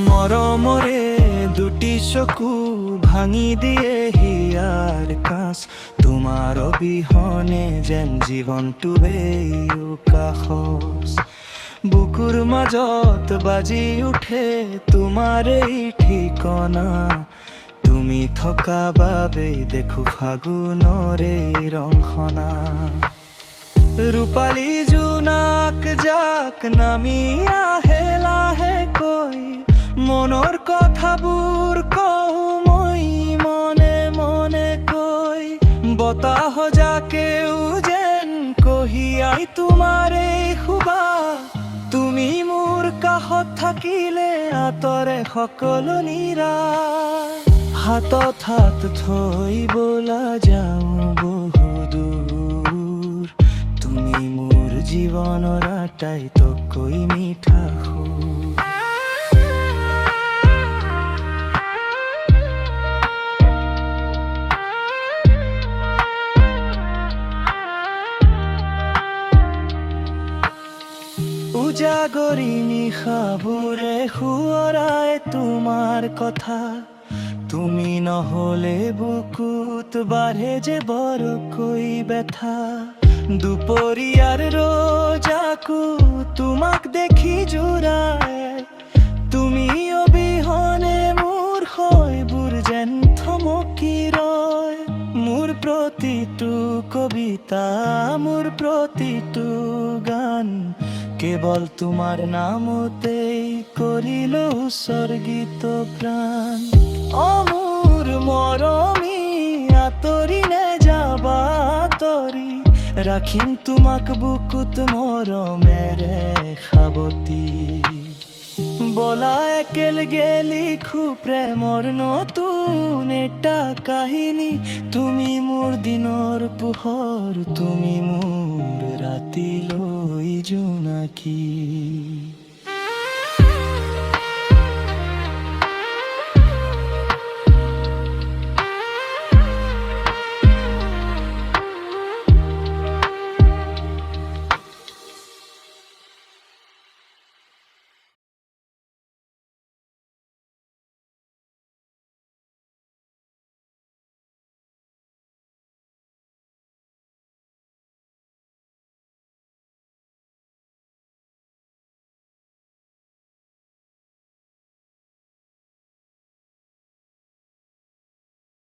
মৰমৰে দুটি চকু ভাঙি দিয়ে হিয়াৰ কাষ, তোমাৰ অবিহনে যেন জীৱনটো উকাহস। বুকুৰ মাজত বাজি উঠে তোমাৰ এই ঠিকনা, তুমি থকা বাবে দেখো ফাগুনৰে ৰংখনা। ৰূপালী জোনাক জাক নামি আহে লাহেকৈ, মনৰ কথাবোৰ কওঁ মই মনে মনে কৈ। বতাহ জাকেও যেন কঢ়িয়াই তোমাৰে সুবাস, তুমি মোৰ কাষত থাকিলে আঁতৰে সকলো নিৰাশ। হাতত হাত থৈ বলা যাওঁ বহু দূৰ, তুমি মোৰ জীৱনৰ আটাইতকৈ মিঠা সুৰ। উজাগৰি নিশাবোৰে সোঁৱৰাই তোমাৰ কথা, তুমি নহলে বুকুত বাঢ়ে যে বৰকৈ ব্যথা। দুপৰীয়াৰ ৰজাকো তোমাক দেখি জোৰাই, তুমি অবিহনে মোৰ শৈবোৰ যেন থমকি ৰয়। মোৰ প্ৰতিটো কবিতা, মোৰ প্ৰতিটো গান কেৱল তোমাৰ নামতেই কৰিলো উৎসৰ্গিত প্ৰাণ। মোৰ মৰমী আঁতৰি নেযাবা আঁতৰি, ৰাখিম তোমাক বুকুত মৰমেৰে সাৱটি। বলা একেলগে লিখো প্ৰেমৰ নতুন এটা কাহিনী, তুমি মোৰ দিনৰ পোহৰ, তুমি মোৰ ৰাতিলৈ জোনাকী।